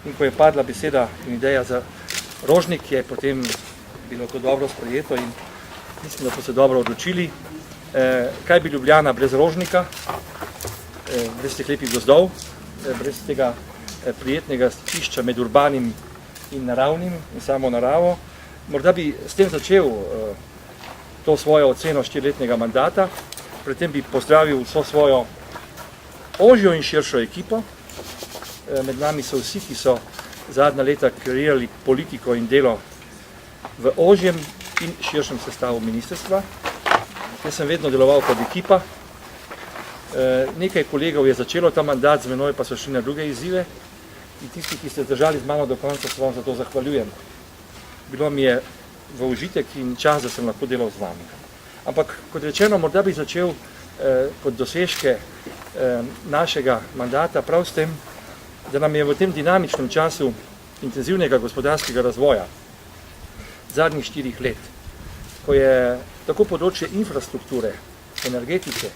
in ko je padla beseda in ideja za Rožnik, je potem bilo to dobro sprejeto in mislim, da so se dobro odločili. Kaj bi Ljubljana brez Rožnika, brez teh lepih gozdov, brez tega prijetnega stičišča med urbanim in naravnim in samo naravo. Morda bi s tem začel to svojo oceno 4-letnega mandata, predtem bi pozdravil vso svojo ožjo in širšo ekipo. Med nami so vsi, ki so zadnja leta kreirali politiko in delo v ožjem in širšem sestavu ministrstva. Jaz sem vedno deloval kot ekipa. Nekaj kolegov je začelo ta mandat, z menoj pa so šli na druge izzive in tisti, ki ste zdržali z mano do konca, se vam za to zahvaljujem. Bilo mi je v užitek in čas, da sem lahko delal z vami. Ampak, kot rečeno, morda bi začel kot dosežke našega mandata prav s tem, da nam je v tem dinamičnem času intenzivnega gospodarskega razvoja zadnjih 4 let, ko je tako področje infrastrukture, energetike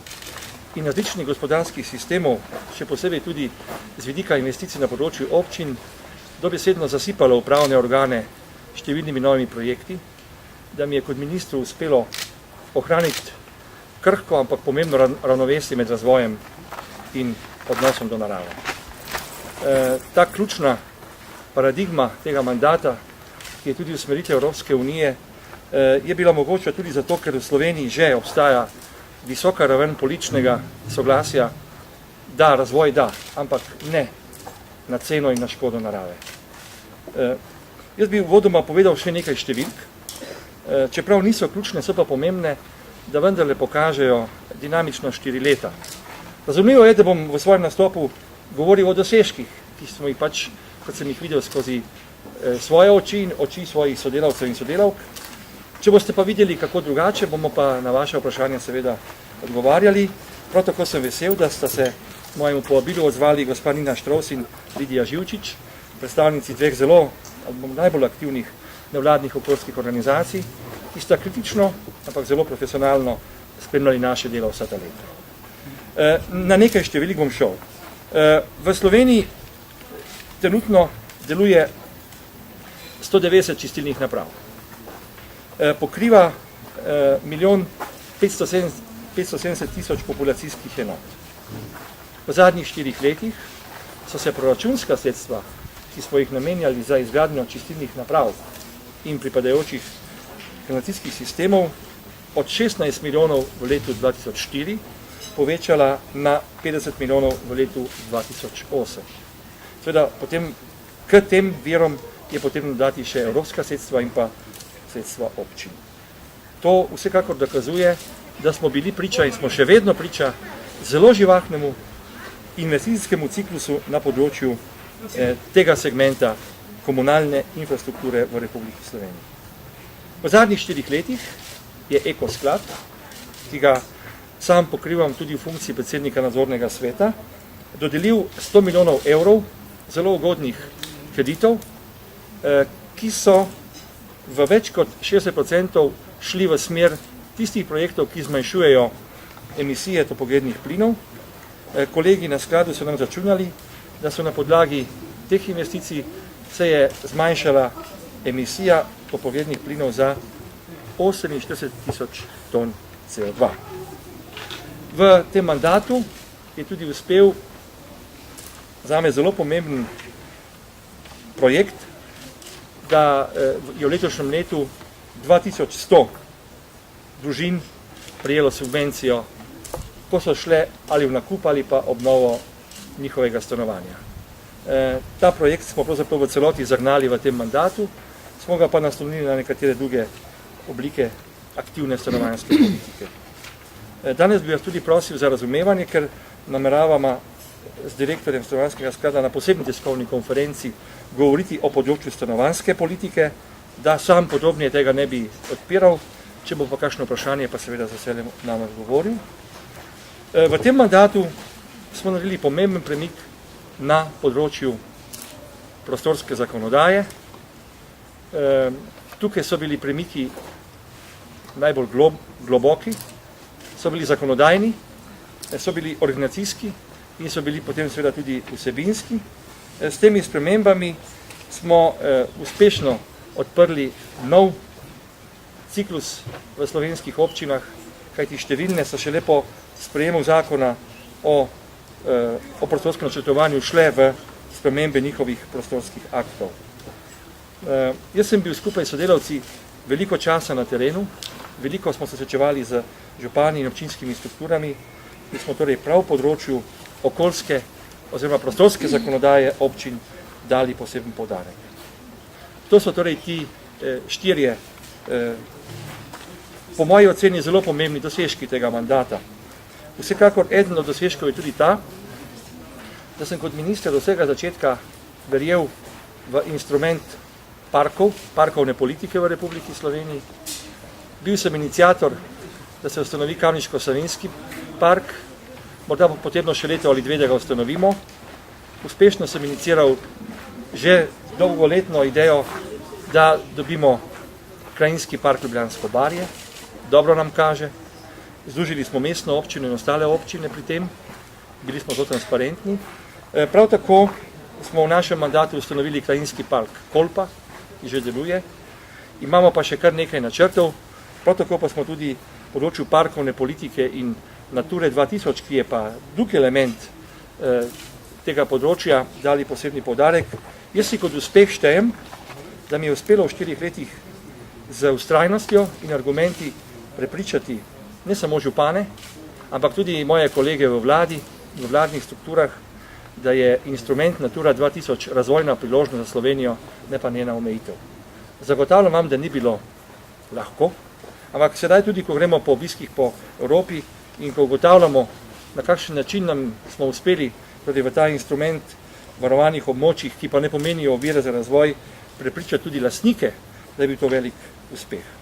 in različnih gospodarskih sistemov, še posebej tudi z vidika investicij na področju občin, dobesedno zasipalo upravne organe številnimi novimi projekti, da mi je kot ministru uspelo ohraniti krhko, ampak pomembno ravnovesje med razvojem in odnosom do narave. Ta ključna paradigma tega mandata, ki je tudi usmeritev Evropske unije, je bila mogoča tudi zato, ker v Sloveniji že obstaja visoka raven političnega soglasja, da razvoj da, ampak ne na ceno in na škodo narave. Jaz bi uvodoma povedal še nekaj številk, čeprav niso ključne, so pa pomembne, da vendarle pokažejo dinamično 4 leta. Razumljivo je, da bom v svojem nastopu govoril o dosežkih, ki smo jih pač, kot sem jih videl skozi svoje oči in oči svojih sodelavcev in sodelavk. Če boste pa videli kako drugače, bomo pa na vaše vprašanje seveda odgovarjali. Prav tako sem vesel, da sta se mojemu povabilu odzvali gospa Nina Štrovs in Lidija Živčič, predstavnici dveh zelo, najbolj aktivnih nevladnih okoljskih organizacij, ki sta kritično, ampak zelo profesionalno spremljali naše delo vsa ta leta. Na nekaj številk bom šel. V Sloveniji trenutno deluje 190 čistilnih naprav. Pokriva 1 570 000 populacijskih enot. V zadnjih 4 letih so se proračunska sredstva, ki smo jih namenjali za izgradnjo čistilnih naprav in pripadajočih kanalizacijskih sistemov, od 16 milijonov v letu 2004 povečala na 50 milijonov v letu 2008. Seveda, potem k tem virom je potrebno dati še evropska sredstva in pa sredstva občin. To vsekakor dokazuje, da smo bili priča in smo še vedno priča zelo živahnemu investicijskemu ciklusu na področju tega segmenta komunalne infrastrukture v Republiki Sloveniji. V zadnjih 4 letih je Ekosklad, ki ga sam pokrivam tudi v funkciji predsednika nadzornega sveta, dodelil 100 milijonov evrov zelo ugodnih kreditov, ki so v več kot 60% šli v smer tistih projektov, ki zmanjšujejo emisije toplogrednih plinov. Kolegi na skladu so nam računali, da so na podlagi teh investicij se je zmanjšala emisija toplogrednih plinov za 48 000 ton CO2. V tem mandatu je tudi uspel zame zelo pomemben projekt, da je v letošnjem letu 2100 družin prejelo subvencijo, ko so šle ali v nakup ali pa obnovo njihovega stanovanja. Ta projekt smo pravzaprav v celoti zagnali v tem mandatu, smo ga pa naslonili na nekatere druge oblike aktivne stanovanjske politike. Danes bi vas tudi prosil za razumevanje, ker nameravamo z direktorjem stanovanjskega sklada na posebni tiskovni konferenci govoriti o področju stanovanjske politike, da sam podrobneje tega ne bi odpiral, če bo pa kakšno vprašanje, pa seveda z veseljem nam odgovoril. V tem mandatu smo naredili pomemben premik na področju prostorske zakonodaje. Tukaj so bili premiki najbolj globoki, so bili zakonodajni, so bili organizacijski in so bili potem seveda tudi vsebinski. S temi spremembami smo uspešno odprli nov ciklus v slovenskih občinah, kajti številne so šele po sprejemu zakona o prostorskem načrtovanju šle v spremembe njihovih prostorskih aktov. Jaz sem bil skupaj s sodelavci veliko časa na terenu, veliko smo se srečevali z župani in občinskimi strukturami in smo torej prav v področju okoljske oziroma prostorske zakonodaje občin dali poseben poudarek. To so torej ti štirje, po moji oceni, zelo pomembni dosežki tega mandata. Vsekakor eden od dosežkov je tudi ta, da sem kot minister do vsega začetka verjel v instrument parkovne politike v Republiki Sloveniji. Bil sem iniciator, da se ustanovi Kamniško-Savinjski park, morda bo potrebno še leto ali dve, da ga ustanovimo. Uspešno sem iniciiral že dolgoletno idejo, da dobimo krajinski park Ljubljansko barje. Dobro nam kaže. Združili smo mestno občino in ostale občine pri tem. Bili smo zelo transparentni. Prav tako smo v našem mandatu ustanovili krajinski park Kolpa, ki že deluje. Imamo pa še kar nekaj načrtov. Prav tako pa smo tudi v področju parkovne politike in Nature 2000, ki je pa drug element tega področja, dali posebni poudarek. Jaz si kot uspeh štejem, da mi je uspelo v 4 letih z vztrajnostjo in argumenti prepričati ne samo župane, ampak tudi moje kolege v vladi, v vladnih strukturah, da je instrument Natura 2000 razvojna priložnost za Slovenijo, ne pa njena omejitev. Zagotavljam vam, da ni bilo lahko, ampak sedaj tudi, ko gremo po obiskih po Evropi in ko ugotavljamo, na kakšen način nam smo uspeli tudi v ta instrument varovanih območjih, ki pa ne pomenijo ovire za razvoj, prepričati tudi lastnike, da je bil to velik uspeh.